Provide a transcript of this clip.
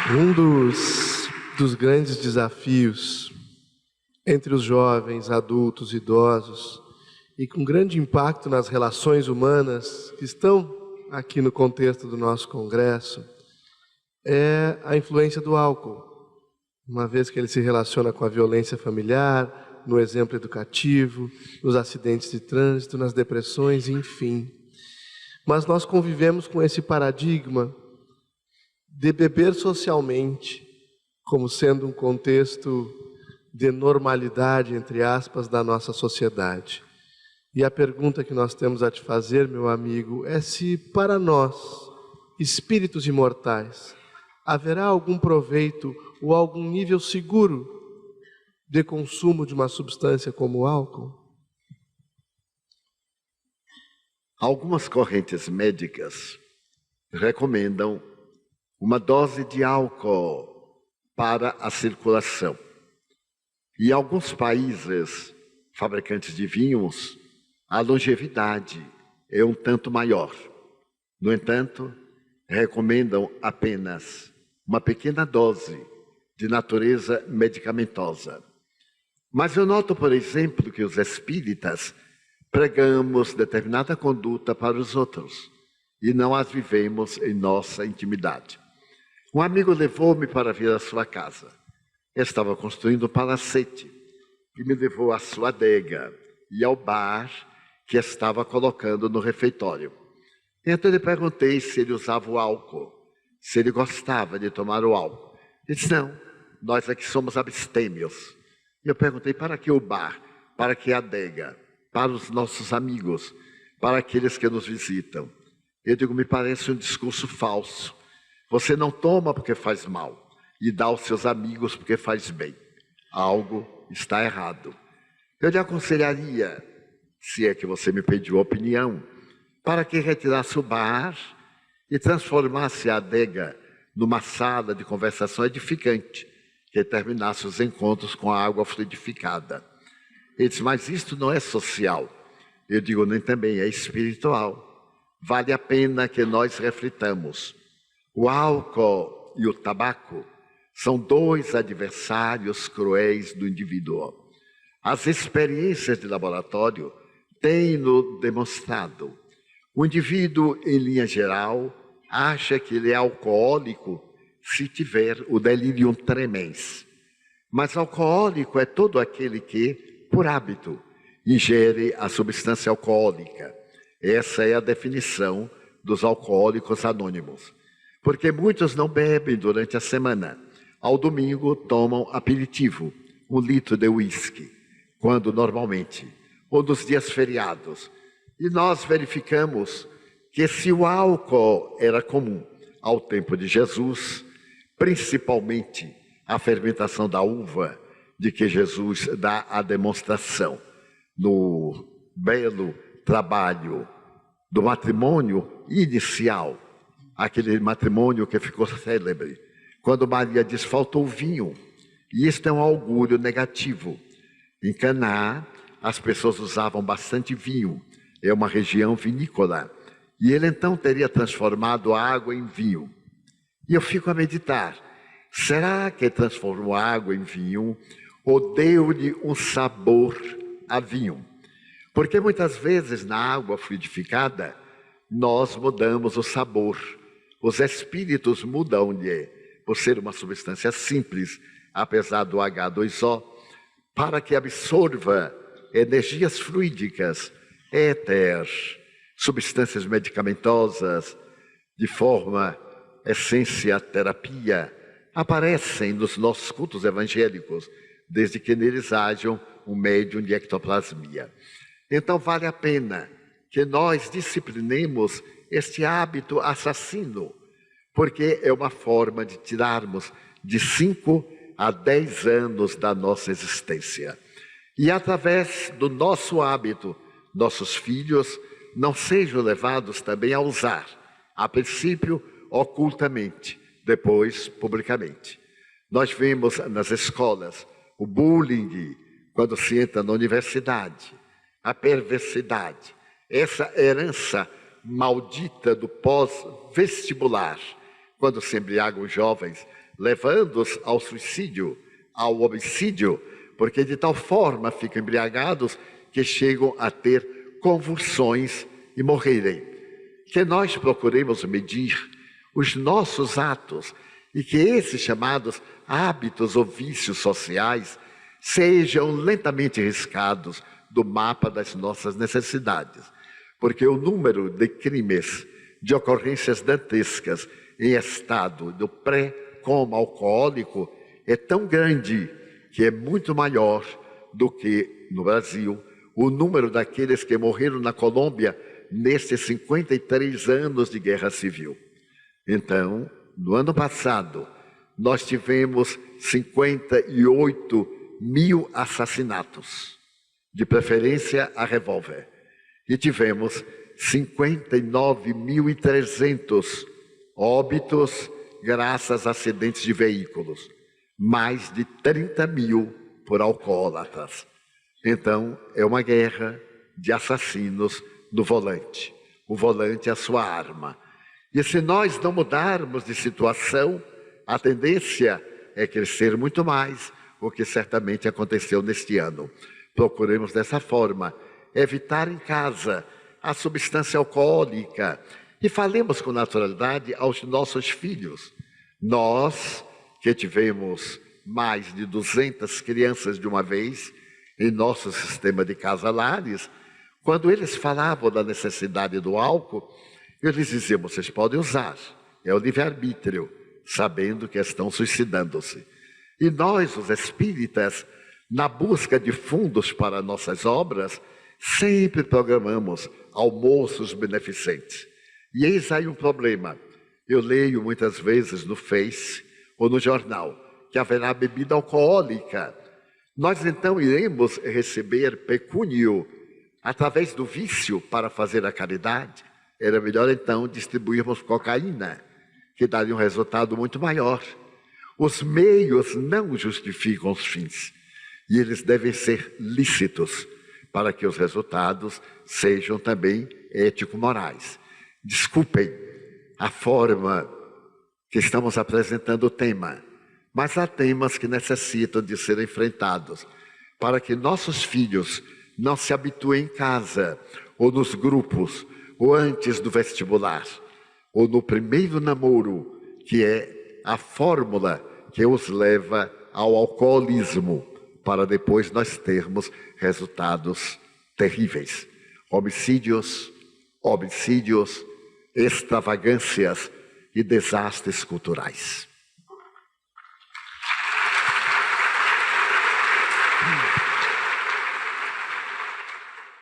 Um dos grandes desafios entre os jovens, adultos, idosos, e com grande impacto nas relações humanas que estão aqui no contexto do nosso congresso, é a influência do álcool, uma vez que ele se relaciona com a violência familiar, no exemplo educativo, nos acidentes de trânsito, nas depressões, enfim. Mas nós convivemos com esse paradigma de beber socialmente, como sendo um contexto de normalidade, entre aspas, da nossa sociedade. E a pergunta que nós temos a te fazer, meu amigo, é se para nós, espíritos imortais, haverá algum proveito ou algum nível seguro de consumo de uma substância como o álcool? Algumas correntes médicas recomendam uma dose de álcool para a circulação. E em alguns países fabricantes de vinhos, a longevidade é um tanto maior. No entanto, recomendam apenas uma pequena dose de natureza medicamentosa. Mas eu noto, por exemplo, que os espíritas pregamos determinada conduta para os outros e não as vivemos em nossa intimidade. Um amigo levou-me para vir à sua casa. Estava construindo um palacete e me levou à sua adega e ao bar que estava colocando no refeitório. Então eu lhe perguntei se ele usava o álcool, se ele gostava de tomar o álcool. Ele disse, não, nós aqui somos abstêmios. E eu perguntei, para que o bar? Para que a adega? Para os nossos amigos? Para aqueles que nos visitam? Eu digo, me parece um discurso falso. Você não toma porque faz mal e dá aos seus amigos porque faz bem. Algo está errado. Eu lhe aconselharia, se é que você me pediu opinião, para que retirasse o bar e transformasse a adega numa sala de conversação edificante, que terminasse os encontros com a água fluidificada. Ele disse, mas isto não é social. Eu digo, nem também é espiritual. Vale a pena que nós reflitamos. O álcool e o tabaco são dois adversários cruéis do indivíduo. As experiências de laboratório têm-no demonstrado. O indivíduo, em linha geral, acha que ele é alcoólico se tiver o delirium tremens. Mas alcoólico é todo aquele que, por hábito, ingere a substância alcoólica. Essa é a definição dos alcoólicos anônimos. Porque muitos não bebem durante a semana. Ao domingo tomam aperitivo, 1 litro de uísque, quando normalmente, ou nos dias feriados. E nós verificamos que se o álcool era comum ao tempo de Jesus, principalmente a fermentação da uva, de que Jesus dá a demonstração no belo trabalho do matrimônio inicial, aquele matrimônio que ficou célebre, quando Maria diz, faltou vinho, e isto é um augúrio negativo. Em Caná, as pessoas usavam bastante vinho, é uma região vinícola, e ele então teria transformado a água em vinho. E eu fico a meditar, será que transformou a água em vinho, ou deu-lhe um sabor a vinho? Porque muitas vezes na água fluidificada, nós mudamos o sabor. Os espíritos mudam-lhe, por ser uma substância simples, apesar do H2O, para que absorva energias fluídicas, éter, substâncias medicamentosas, de forma essência terapia, aparecem nos nossos cultos evangélicos, desde que neles hajam um médium de ectoplasmia. Então vale a pena que nós disciplinemos este hábito assassino, porque é uma forma de tirarmos de 5 a 10 anos da nossa existência. E através do nosso hábito, nossos filhos não sejam levados também a usar, a princípio ocultamente, depois publicamente. Nós vemos nas escolas o bullying, quando se entra na universidade, a perversidade, essa herança maldita do pós-vestibular, quando se embriagam os jovens levando-os ao suicídio, ao homicídio, porque de tal forma ficam embriagados que chegam a ter convulsões e morrerem. Que nós procuremos medir os nossos atos e que esses chamados hábitos ou vícios sociais sejam lentamente riscados do mapa das nossas necessidades, porque o número de crimes, de ocorrências dantescas em estado do pré-coma alcoólico é tão grande que é muito maior do que no Brasil o número daqueles que morreram na Colômbia nesses 53 anos de guerra civil. Então, no ano passado, nós tivemos 58 mil assassinatos, de preferência a revólver, e tivemos 59.300 óbitos graças a acidentes de veículos, mais de 30 mil por alcoólatras. Então, é uma guerra de assassinos no volante. O volante é a sua arma. E se nós não mudarmos de situação, a tendência é crescer muito mais, o que certamente aconteceu neste ano. Procuremos dessa forma evitar em casa a substância alcoólica e falemos com naturalidade aos nossos filhos. Nós, que tivemos mais de 200 crianças de uma vez em nosso sistema de casalares, quando eles falavam da necessidade do álcool, eu lhes dizia, vocês podem usar, é o livre-arbítrio, sabendo que estão suicidando-se. E nós, os espíritas, na busca de fundos para nossas obras, sempre programamos almoços beneficentes. E eis aí um problema. Eu leio muitas vezes no Face ou no jornal que haverá bebida alcoólica. Nós então iremos receber pecúnio através do vício para fazer a caridade. Era melhor então distribuirmos cocaína, que daria um resultado muito maior. Os meios não justificam os fins, e eles devem ser lícitos, para que os resultados sejam também ético-morais. Desculpem a forma que estamos apresentando o tema, mas há temas que necessitam de ser enfrentados, para que nossos filhos não se habituem em casa, ou nos grupos, ou antes do vestibular, ou no primeiro namoro, que é a fórmula que os leva ao alcoolismo, para depois nós termos resultados terríveis. Homicídios, extravagâncias e desastres culturais.